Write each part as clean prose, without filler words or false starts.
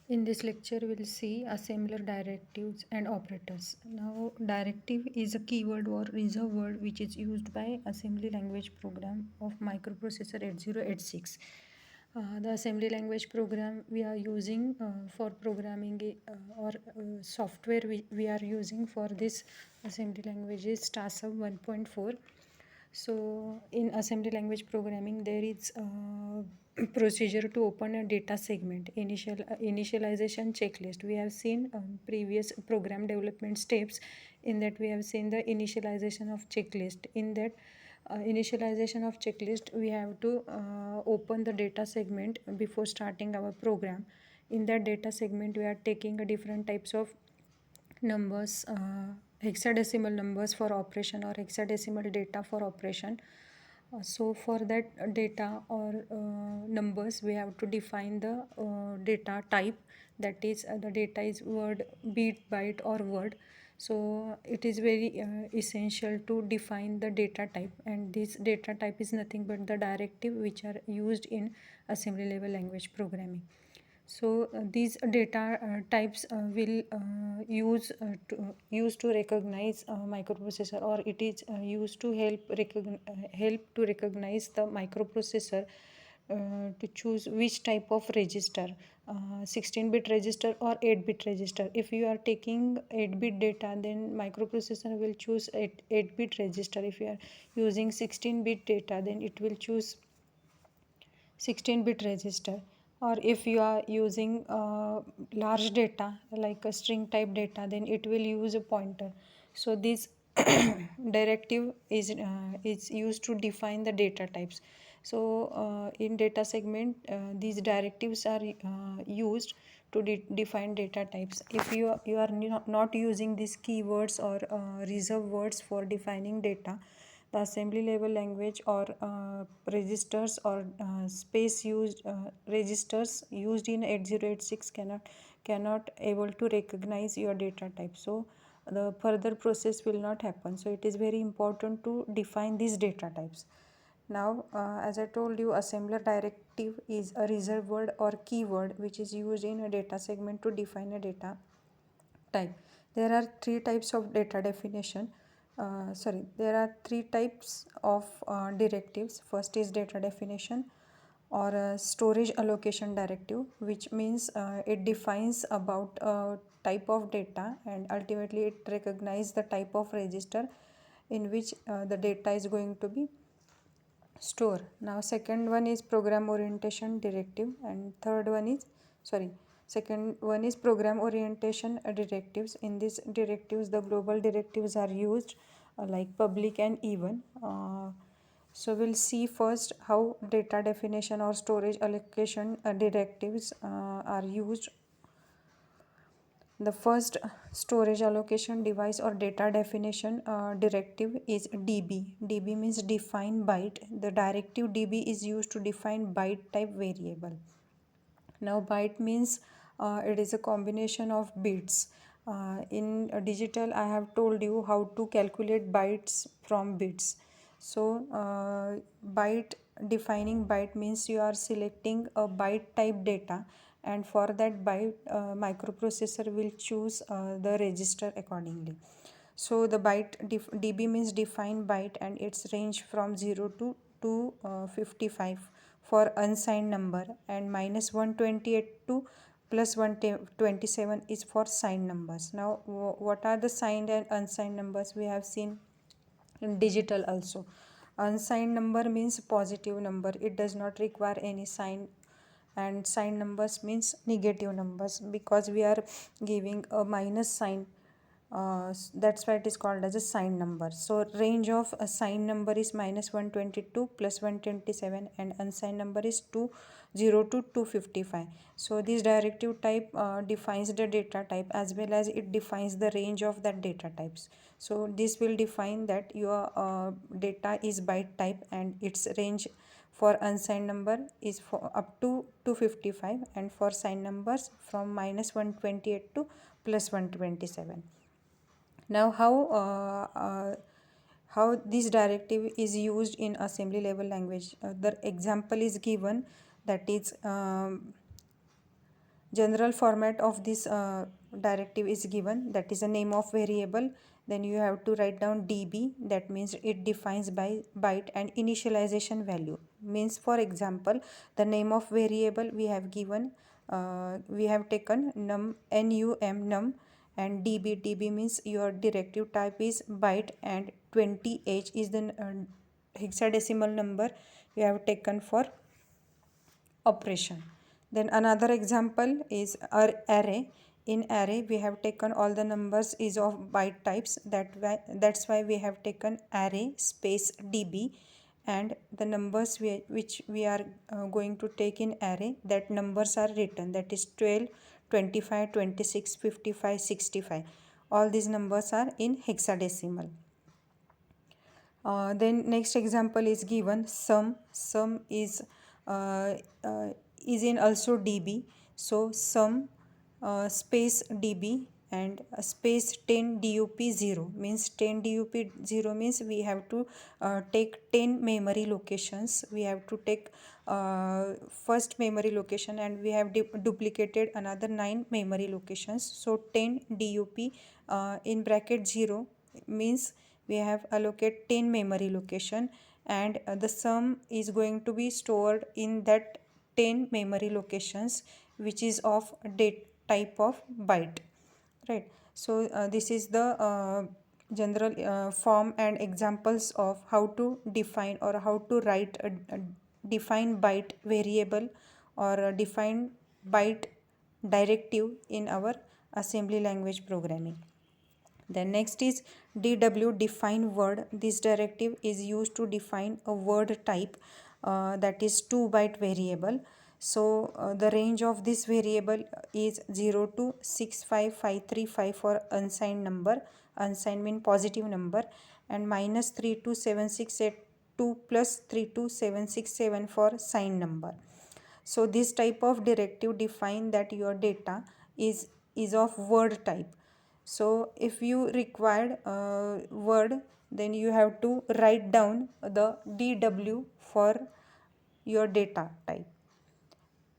In this lecture, we'll see assembler directives and operators. Now, directive is a keyword or reserve word which is used by assembly language program of microprocessor 8086. The assembly language program we are using for programming or software we are using for this assembly language is TASM 1.4. So in assembly language programming, there is a procedure to open a data segment, initialization checklist. We have seen previous program development steps. In that, we have seen the initialization of checklist. In that initialization of checklist, we have to open the data segment before starting our program. In that data segment, we are taking a different types of numbers, hexadecimal numbers for operation or hexadecimal data for operation. So for that data or numbers, we have to define the data type. That is, the data is word, bit, byte or word. So it is very essential to define the data type, and this data type is nothing but the directive which are used in assembly level language programming. So these data types will use to recognize microprocessor, or it is used to help to recognize the microprocessor to choose which type of register, 16-bit register or 8-bit register. If you are taking 8-bit data, then microprocessor will choose 8-bit register. If you are using 16-bit data, then it will choose 16-bit register. Or if you are using large data like a string type data, then it will use a pointer. So this directive is used to define the data types. So in data segment, these directives are used to define data types. If you are not using these keywords or reserve words for defining data, the assembly level language or registers or space used registers used in 8086 cannot able to recognize your data type. So the further process will not happen. So it is very important to define these data types. Now, as I told you, assembler directive is a reserve word or keyword which is used in a data segment to define a data type. There are three types of data definition. There are three types of directives. First is data definition or storage allocation directive, which means it defines about a type of data, and ultimately it recognizes the type of register in which the data is going to be store. Now second one is program orientation directive, and second one is program orientation directives. In these directives, the global directives are used like public and even. So we'll see first how data definition or storage allocation directives are used. The first storage allocation device or data definition directive is DB. DB means define byte. The directive DB is used to define byte type variable. Now byte means it is a combination of bits. In digital, I have told you how to calculate bytes from bits. So byte, defining byte means you are selecting a byte type data, and for that byte microprocessor will choose the register accordingly. So the byte DB means define byte, and its range from 0 to 255 for unsigned number, and minus 128 to plus 127 is for signed numbers. Now what are the signed and unsigned numbers? We have seen in digital also. Unsigned number means positive number, it does not require any sign, and signed numbers means negative numbers because we are giving a minus sign. That's why it is called as a signed number. So range of a signed number is minus 122 plus 127, and unsigned number is 0 to 255. So this directive type defines the data type as well as it defines the range of that data types. So this will define that your data is byte type, and its range for unsigned number is for up to 255, and for signed numbers from minus 128 to plus 127. Now how this directive is used in assembly level language, the example is given, that is general format of this directive is given, that is a name of variable. Then you have to write down db, that means it defines by byte, and initialization value means, for example, the name of variable we have given, we have taken num, and db means your directive type is byte, and 20h is the hexadecimal number you have taken for operation. Then another example is our array. In array we have taken all the numbers is of byte types, that's why we have taken array space db, and the numbers which we are going to take in array, that numbers are written, that is 12, 25, 26, 55, 65. All these numbers are in hexadecimal. Then next example is given, sum. Sum uh, uh, is in also db. So sum space db and space 10 dup 0 means 10 dup 0 means we have to take 10 memory locations. We have to take first memory location, and we have duplicated another 9 memory locations. So 10 dup in bracket 0 means we have allocate 10 memory location, and the sum is going to be stored in that 10 memory locations, which is of date type of byte, right? So this is the general form and examples of how to define or how to write a define byte variable or a define byte directive in our assembly language programming. Then next is DW, define word. This directive is used to define a word type, that is 2-byte variable. So the range of this variable is 0 to 65535 for unsigned number. Unsigned mean positive number, and minus 3 to 7682 plus 3 to 767 for signed number. So this type of directive define that your data is of word type. So if you required word, then you have to write down the DW for your data type.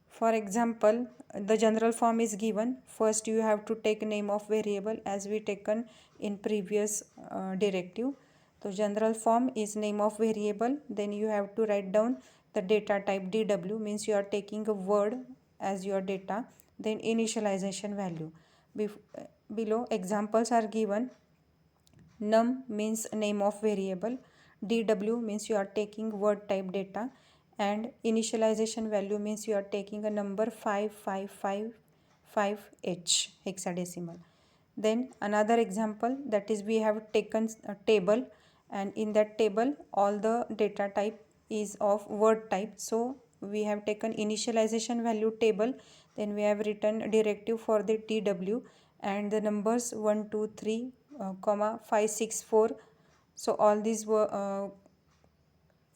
For example, the general form is given. First you have to take name of variable as we taken in previous directive. So general form is name of variable. Then you have to write down the data type DW, means you are taking a word as your data. Then initialization value. Below examples are given. Num means name of variable, dw means you are taking word type data, and initialization value means you are taking a number 5555h hexadecimal. Then another example, that is we have taken a table, and in that table all the data type is of word type. So we have taken initialization value table, then we have written directive for the tw, and the numbers 1 2 3 comma 5 6 4. So all these were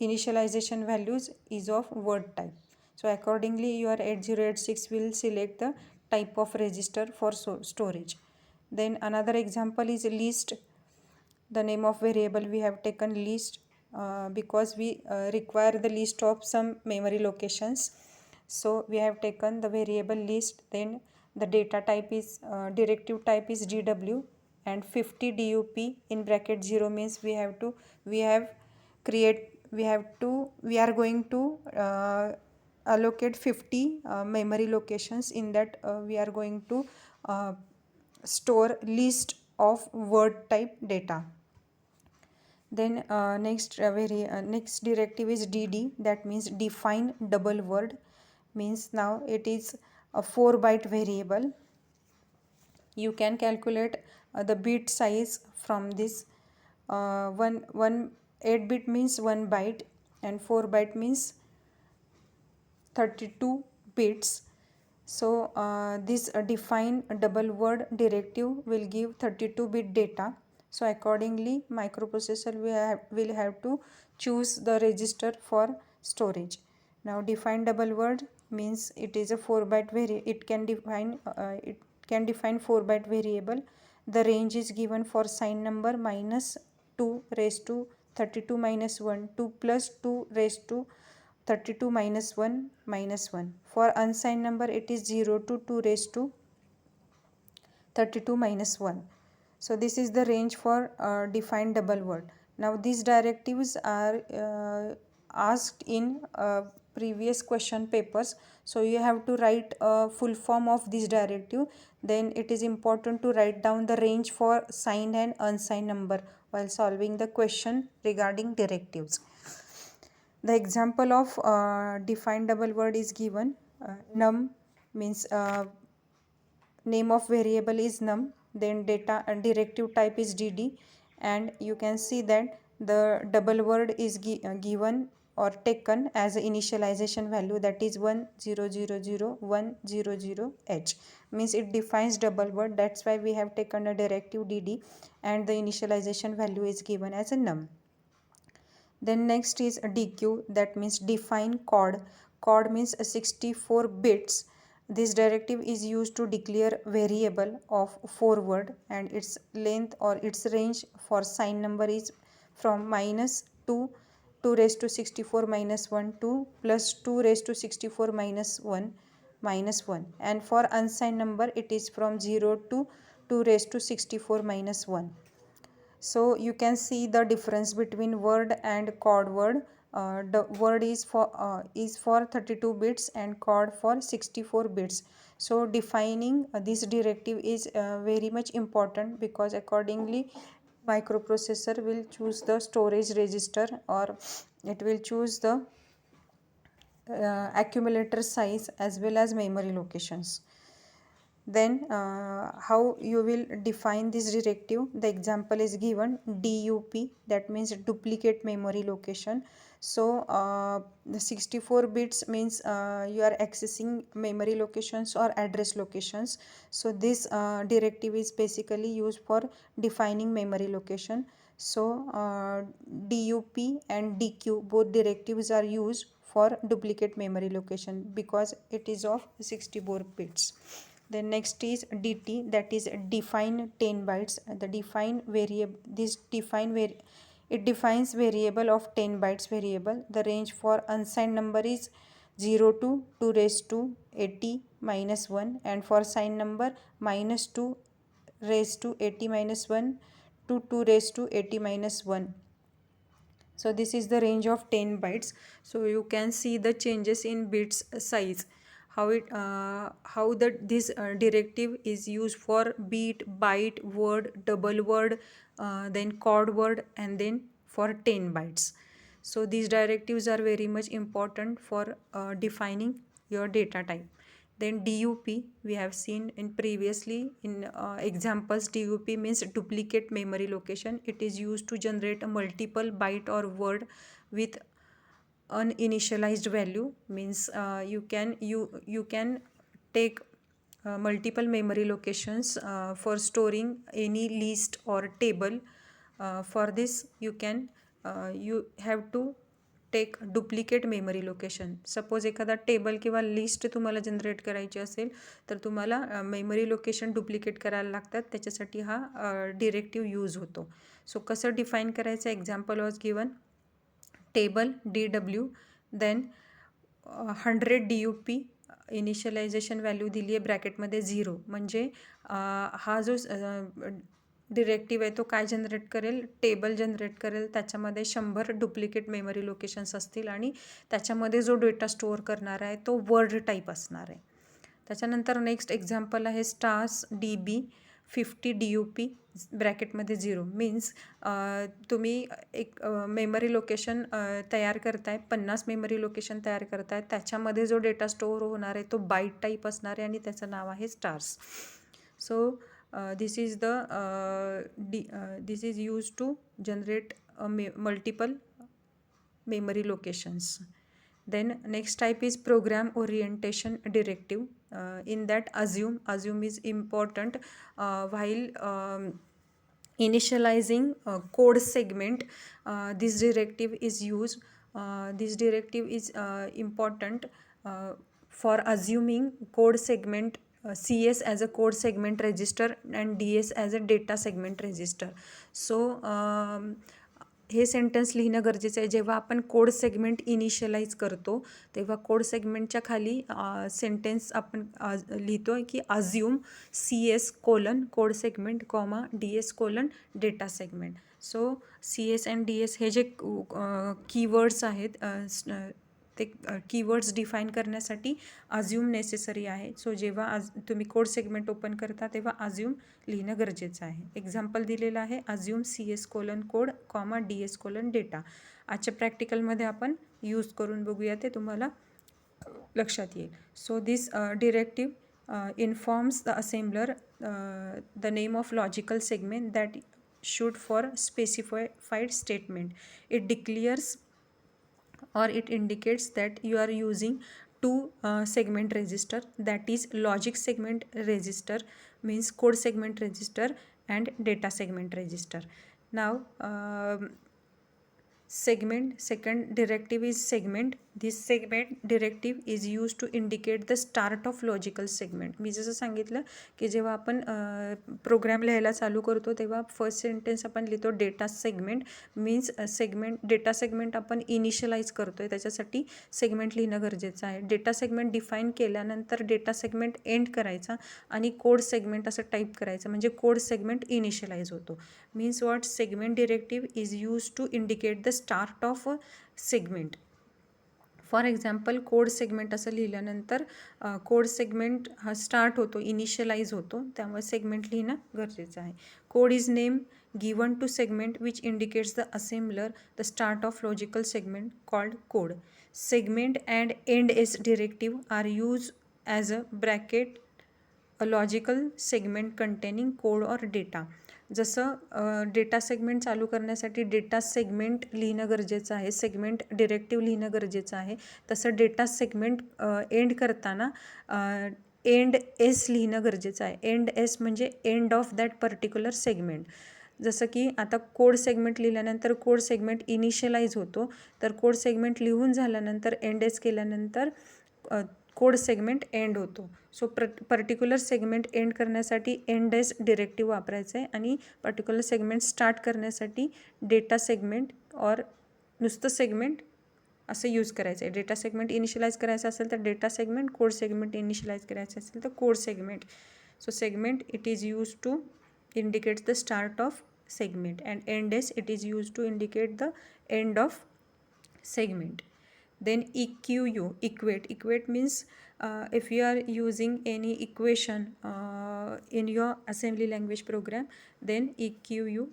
initialization values is of word type. So accordingly your 8086 will select the type of register for storage. Then another example is list. The name of variable we have taken list because we require the list of some memory locations. So we have taken the variable list. Then the data type is directive type is dw, and 50 dup in bracket 0 means we are going to allocate 50 memory locations. In that we are going to store list of word type data. Then next directive is dd, that means define double word, means now it is a 4-byte variable. You can calculate the bit size from this. 8-bit means 1 byte, and 4-byte means 32 bits. So this define double word directive will give 32-bit data. So accordingly microprocessor will have to choose the register for storage. Now define double word means it is a 4-byte it can define 4-byte variable. The range is given for signed number minus 2 raised to 32 minus 1, 2 plus 2 raised to 32 minus 1 minus 1. For unsigned number it is 0 to 2 raised to 32 minus 1. So this is the range for defined double word. Now these directives are asked in previous question papers. So you have to write a full form of this directive. Then it is important to write down the range for signed and unsigned number while solving the question regarding directives. The example of defined double word is given. Num means name of variable is num, then data and directive type is dd, and you can see that the double word is given or taken as an initialization value, that is 1000100h, means it defines double word. That's why we have taken a directive dd and the initialization value is given as a num. Then next is DQ, that means define chord. Chord means 64 bits. This directive is used to declare variable of 4 word, and its length or its range for sign number is from minus 2 raised to 64 minus 1 to plus 2 raised to 64 minus 1 minus 1, and for unsigned number it is from 0 to 2 raised to 64 minus 1. So you can see the difference between word and chord word. The word is for 32 bits and chord for 64 bits. So defining this directive is very much important, because accordingly microprocessor will choose the storage register, or it will choose the accumulator size as well as memory locations. Then how you will define this directive, the example is given DUP, that means duplicate memory location. So the 64 bits means you are accessing memory locations or address locations. So this directive is basically used for defining memory location. So DUP and DQ, both directives are used for duplicate memory location because it is of 64 bits. Then next is dt, that is define 10 bytes. The define variable, this define it defines variable of 10 bytes variable. The range for unsigned number is 0 to 2 raised to 80 minus 1, and for signed number minus 2 raised to 80 minus 1 to 2 raised to 80 minus 1. So this is the range of 10 bytes. So you can see the changes in bits size, how this directive is used for bit, byte, word, double word, then chord word, and then for 10 bytes. So these directives are very much important for defining your data type. Then DUP, we have seen in previously in examples. DUP means duplicate memory location. It is used to generate a multiple byte or word with uninitialized value, means you can take multiple memory locations for storing any list or table. For this you have to take duplicate memory location. Suppose एखादा table किंवा list तुम्हाला generate करायची असेल तर तुम्हाला memory location duplicate करायला लागतात, त्याच्यासाठी हा डिरेक्टिव्ह यूज होतो. सो कसं डिफाईन करायचं, example was given table DW, then 100 DUP, initialisation value दिली आहे ब्रॅकेटमध्ये 0, म्हणजे हा जो डिरेक्टिव्ह आहे तो काय जनरेट करेल, टेबल जनरेट करेल. त्याच्यामध्ये 100 डुप्लिकेट मेमरी लोकेशन्स असतील आणि त्याच्यामध्ये जो डेटा स्टोअर करणार आहे तो वर्ड टाईप असणार आहे. त्याच्यानंतर नेक्स्ट एक्झाम्पल आहे स्टार्स DB 50 DUP ब्रॅकेटमध्ये 0, मीन्स तुम्ही एक मेमरी लोकेशन तयार करताय, 50 मेमरी लोकेशन तयार करताय, त्याच्यामध्ये जो डेटा स्टोअर होणार आहे तो बाईट टाईप असणार आहे आणि त्याचं नाव आहे stars. So this is used to generate multiple memory locations. Then next type is program orientation directive. In that assume is important while initializing code segment. This directive is used. This directive is important for assuming code segment, CS as a code segment register and DS as a data segment register. So hey sentence लिहिणं गरजेचं आहे. जेव्हा आपण code segment initialise करतो तेव्हा code सेगमेंटच्या खाली sentence आपण लिहितो आहे की assume CS: code segment DS: data segment. So CS and DS हे जे कीवर्ड्स आहेत ते कीवर्ड्स डिफाईन करण्यासाठी अज्युम नेसेसरी आहे. सो जेव्हा तुम्ही कोड सेगमेंट ओपन करता तेव्हा अज्युम लिहिणं गरजेचं आहे. एक्झाम्पल दिलेलं आहे assume CS: code DS: data. आजच्या प्रॅक्टिकलमध्ये आपण यूज करून बघूया, ते तुम्हाला लक्षात येईल. So this directive informs the assembler the name of logical segment that should for specified statement. It declares or it indicates that you are using two segment register, that is logic segment register means code segment register and data segment register. Now segment, second directive is segment. This segment directive is used to indicate the start of logical segment. मी जसं सांगितलं की जेव्हा आपण programme लिहायला चालू करतो तेव्हा first sentence आपण लिहितो data segment means data segment आपण इनिशियलाइज करतोय, त्याच्यासाठी सेगमेंट लिहिणं गरजेचं आहे. डेटा सेगमेंट डिफाईन केल्यानंतर डेटा सेगमेंट एंड करायचा आणि कोड सेगमेंट असं टाईप करायचं, म्हणजे कोड सेगमेंट इनिशियलाइज होतो. Means what segment directive is use to indicate the start of segment. For example code segment असं लिहिल्यानंतर कोड सेगमेंट हा स्टार्ट होतो, इनिशियलाइज होतो, त्यामुळे सेगमेंट लिहिणं गरजेचं आहे. Code is name given to segment which indicates the assembler the start of logical segment called code. Segment and end S directive are use as a bracket a logical segment containing code or data. जसं data segment चालू करण्यासाठी data segment लिहिणं गरजेचं आहे, segment directive लिहिणं गरजेचं आहे, तसं डेटा सेगमेंट एंड करताना एंड एस लिहिणं गरजेचं आहे. एंड एस म्हणजे end of that particular segment. जसं की आता कोड सेगमेंट लिहिल्यानंतर कोड सेगमेंट इनिशियलाइज होतो, तर कोड सेगमेंट लिहून झाल्यानंतर एंड एस केल्यानंतर कोड सेगमेंट एंड होतो. सो पर्टिक्युलर सेगमेंट एंड करण्यासाठी एंड एस डिरेक्टिव्ह वापरायचं आहे आणि पर्टिक्युलर सेगमेंट स्टार्ट करण्यासाठी डेटा सेगमेंट और नुसतं सेगमेंट असं यूज करायचं आहे. डेटा सेगमेंट इनिशियलाइज करायचं असेल तर data segment, code segment initialise करायचं असेल तर code segment. So segment it is use to indicate the start of segment and end s it is used to indicate the end of segment. Then EQU, equate means if you are using any equation in your assembly language program, then EQU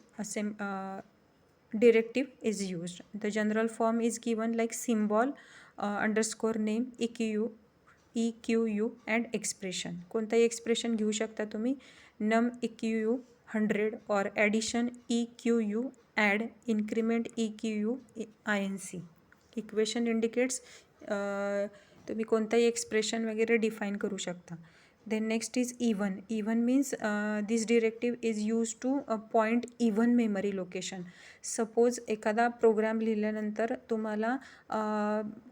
directive is used. The general form is given like symbol underscore name EQU and expression. कोणताही expression घेऊ शकता तुम्ही. num EQU 100 or addition EQU add, increment EQU INC. Equation indicates तुम्ही कोणताही expression वगैरे define करू शकता. Then next is even means this directive is use to point even memory location. Suppose एखादा प्रोग्राम लिहिल्यानंतर तुम्हाला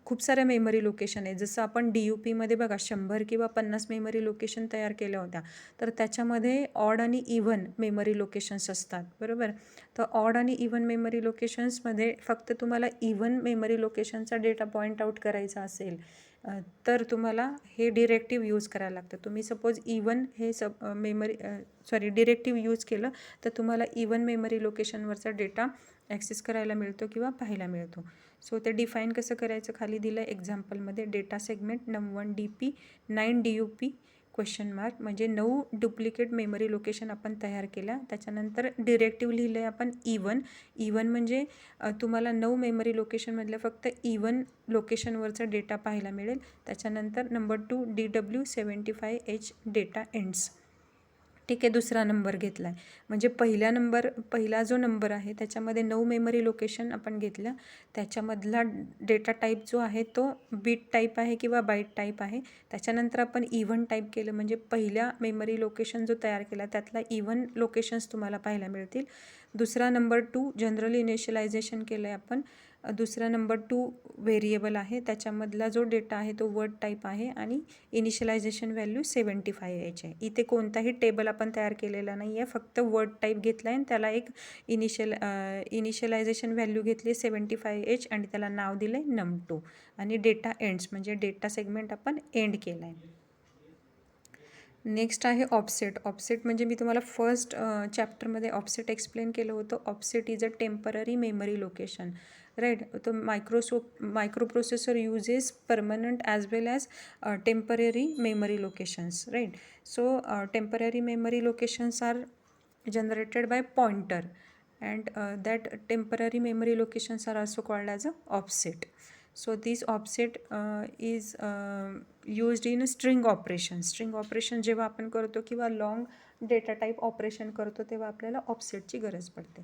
खूप साऱ्या मेमरी लोकेशन आहे, जसं आपण DUPमध्ये बघा 100 किंवा 50 मेमरी लोकेशन तयार केल्या होत्या, तर त्याच्यामध्ये ऑड आणि इवन मेमरी लोकेशन्स असतात, बरोबर. तर ऑड आणि इवन मेमरी लोकेशन्समध्ये फक्त तुम्हाला इवन मेमरी लोकेशनचा डेटा पॉईंट आउट करायचा असेल तर तुम्हाला हे डिरेक्टिव्ह यूज करायला लागतं. तुम्ही सपोज इवन हे डिरेक्टिव्ह यूज केलं तर तुम्हाला इवन मेमरी लोकेशनवरचा डेटा ॲक्सेस करायला मिळतो किंवा पाहायला मिळतो. सो ते डिफाईन कसं करायचं खाली दिलं आहे एक्झाम्पलमध्ये. Data segment num1 DP 9 DUP question mark, म्हणजे 9 डुप्लिकेट मेमरी लोकेशन आपण तयार केल्या. त्याच्यानंतर डिरेक्टिव्ह लिहिलं आहे आपण इवन म्हणजे तुम्हाला 9 मेमरी लोकेशनमधल्या फक्त इवन लोकेशनवरचा डेटा पाहायला मिळेल. त्याच्यानंतर नंबर 2 DW75H डेटा एंड्स. ठीक आहे, दुसरा नंबर घेतला आहे म्हणजे पहिला जो नंबर आहे त्याच्यामध्ये 9 मेमरी लोकेशन आपण घेतल्या, त्याच्यामधला डेटा टाईप जो आहे तो बीट टाईप आहे किंवा बाईट टाईप आहे. त्याच्यानंतर आपण इवन टाईप केलं म्हणजे पहिल्या मेमरी लोकेशन जो तयार केला त्यातला इवन लोकेशन्स तुम्हाला पाहायला मिळतील. दुसरा नंबर 2 जनरल इनिशियलायझेशन केलं आहे आपण दुसरा नंबर 2 व्हेरिएबल आहे, त्याच्यामधला जो डेटा आहे तो वर्ड टाईप आहे आणि इनिशियलायझेशन व्हॅल्यू 75H आहे. इथे कोणताही टेबल आपण तयार केलेला नाही आहे, फक्त वर्ड टाईप घेतला आहे आणि त्याला एक इनिशियलायझेशन व्हॅल्यू घेतली 75H आणि त्याला नाव दिलं आहे num2 आणि डेटा एंड्स म्हणजे डेटा सेगमेंट आपण एंड केला आहे. नेक्स्ट आहे ऑफसेट. ऑफसेट म्हणजे मी तुम्हाला फर्स्ट चॅप्टरमध्ये ऑफसेट एक्सप्लेन केलं होतं. Offset is a temporary memory location, right. तो microprocessor uses permanent as well as temporary memory locations, right. So temporary memory locations are generated by pointer and that temporary memory locations are also called as a offset. So this offset is used in string operation. String operation जेव्हा आपण करतो किंवा long data type operation करतो तेव्हा आपल्याला ऑफसेटची गरज पडते.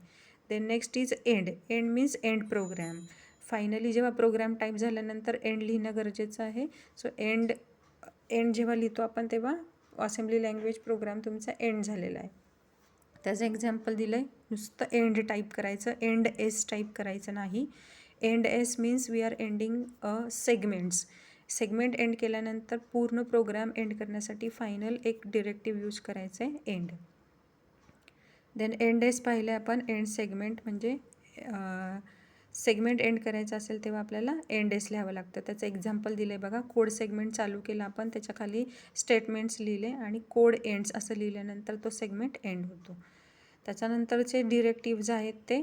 Then next is end. End means end program. Finally जेव्हा प्रोग्राम टाईप झाल्यानंतर एंड लिहिणं गरजेचं आहे. सो एंड जेव्हा लिहितो आपण तेव्हा असेंब्ली लँग्वेज प्रोग्राम तुमचा एंड झालेला आहे. त्याचं एक्झाम्पल दिलं आहे, नुसतं एंड टाईप करायचं, एंड एस टाईप करायचं नाही. End S means we are ending segments. Segment end केल्यानंतर पूर्ण प्रोग्राम एंड करण्यासाठी फायनल एक डिरेक्टिव्ह यूज करायचं आहे एंड. देन एंड एस पाहिलं आपण. एंड सेगमेंट म्हणजे सेगमेंट एंड करायचं असेल तेव्हा आपल्याला एंड एस लिहावं लागतं. त्याचं एक्झाम्पल दिलं आहे बघा. कोड सेगमेंट चालू केला आपण, त्याच्या खाली स्टेटमेंट्स लिहिले आणि कोड एंड्स असं लिहिल्यानंतर तो सेगमेंट एंड होतो. त्याच्यानंतरचे डिरेक्टिव्ज आहेत ते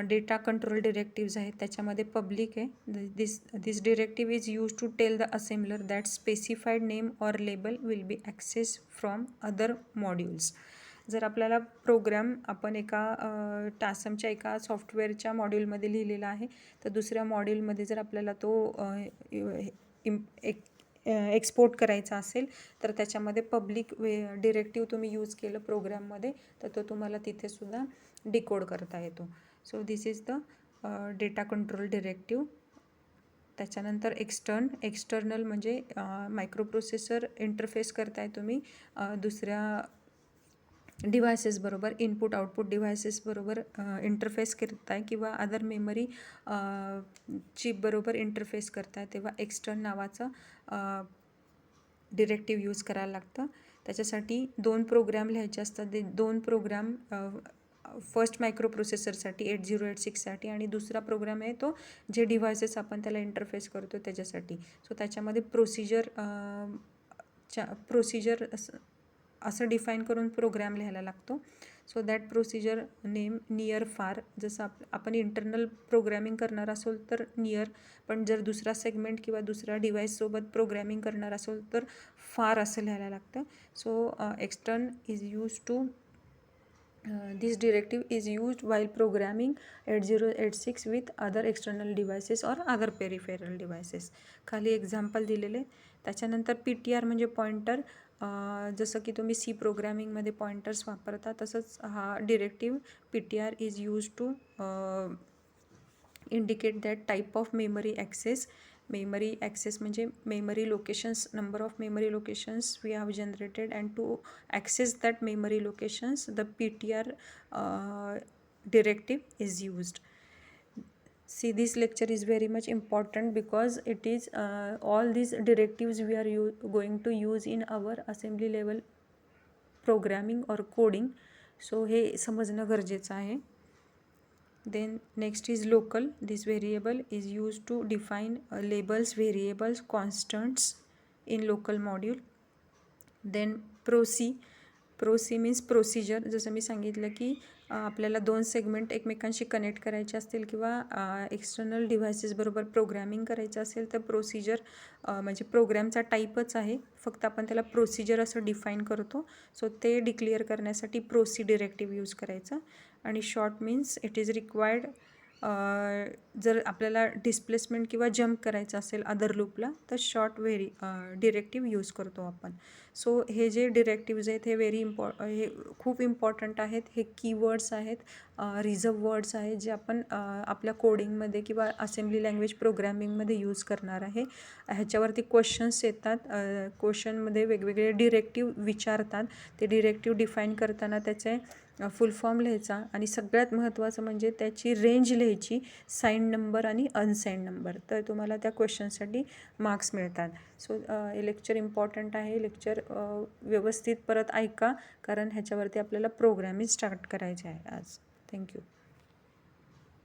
डेटा कंट्रोल डिरेक्टिव्ज आहेत. त्याच्यामध्ये पब्लिक आहे. This directive is use to tell the assembler that specified name or label will be access from other modules. जर आपल्याला प्रोग्राम आपण एका टासमच्या एका सॉफ्टवेअरच्या मॉड्यूलमध्ये लिहिलेला आहे, तर दुसऱ्या मॉड्यूलमध्ये जर आपल्याला तो एक्सपोर्ट करायचा असेल तर त्याच्यामध्ये पब्लिक डिरेक्टिव्ह तुम्ही यूज केलं प्रोग्राममध्ये तर तो तुम्हाला तिथेसुद्धा डिकोड करता येतो. So this is the data control directive. त्याच्यानंतर एक्सटर्नल म्हणजे मायक्रोप्रोसेसर इंटरफेस करताय तुम्ही दुसऱ्या डिव्हायसेस बरोबर, इनपुट आउटपुट डिव्हायसेस बरोबर इंटरफेस करताय किंवा अदर मेमरी चिप बरोबर इंटरफेस करताय तेव्हा एक्सटर्न नावाचा डिरेक्टिव्ह यूज करायला लागतं. त्याच्यासाठी 2 प्रोग्राम लिहायचे असतात. ते 2 प्रोग्राम फर्स्ट मायक्रोप्रोसेसरसाठी 8086साठी आणि दुसरा प्रोग्राम आहे तो जे डिव्हायसेस आपण त्याला इंटरफेस करतो त्याच्यासाठी. सो त्याच्यामध्ये प्रोसिजर असं डिफाईन करून प्रोग्राम लिहायला लागतो. So that procedure name near far. जसं आपण इंटरनल प्रोग्रॅमिंग करणार असेल तर नियर, पण जर दुसरा सेगमेंट किंवा दुसऱ्या डिव्हाइससोबत प्रोग्रॅमिंग करणार असेल तर फार असं लिहायला लागतं. So extern is use to this directive is used while programming 8086 with other external devices or other peripheral devices. खाली एक्झाम्पल दिलेले. त्याच्यानंतर PTR म्हणजे पॉइंटर. जसं की तुम्ही सी प्रोग्रॅमिंगमध्ये पॉइंटर्स वापरता तसंच हा directive PTR is use to indicate that type of memory access. Memory access म्हणजे memory locations, number of memory locations we have generated and to access that memory locations the PTR directive is used. See, this lecture is very much important because it is all these directives we are going to use in our assembly level programming or coding. So हे समजणं गरजेचं आहे. Then next is local. This variable is used to define labels, variables, constants in local module. Then proc means procedure. जसं मी सांगितलं की आपल्याला 2 segment एकमेकांशी connect करायचे असतील किंवा एक्सटर्नल डिव्हायसेस बरोबर प्रोग्रॅमिंग करायचं असेल तर प्रोसिजर म्हणजे प्रोग्रॅमचा टाईपच आहे, फक्त आपण त्याला प्रोसिजर असं डिफाईन करतो. सो ते डिक्लेअर करण्यासाठी प्रोसी डिरेक्टिव्ह यूज करायचा. आणि short means it is required जर आपल्याला डिस्प्लेसमेंट किंवा जम्प करायचं असेल अदर लूपला तर शॉर्ट डिरेक्टिव्ह यूज करतो आपण. सो हे जे डिरेक्टिव्ज आहेत हे हे खूप इम्पॉर्टंट आहेत. हे कीवर्ड्स आहेत, रिझर्व वर्ड्स आहेत जे आपण आपल्या कोडिंगमध्ये किंवा असेंब्ली लँग्वेज प्रोग्रॅमिंगमध्ये यूज करणार आहे. ह्याच्यावरती क्वेश्चन्स येतात. क्वेश्चनमध्ये वेगवेगळे डिरेक्टिव्ह विचारतात. ते डिरेक्टिव्ह डिफाईन करताना त्याचे फुल फॉर्म लिहायचा आणि सगळ्यात महत्त्वाचं म्हणजे त्याची रेंज लिहायची, साईन नंबर आणि अनसाईन नंबर, तर तुम्हाला त्या क्वेश्चनसाठी मार्क्स मिळतात. सो हे लेक्चर इम्पॉर्टंट आहे. लेक्चर व्यवस्थित परत ऐका, कारण ह्याच्यावरती आपल्याला प्रोग्रॅमिंग स्टार्ट करायचे आहे आज. थँक्यू.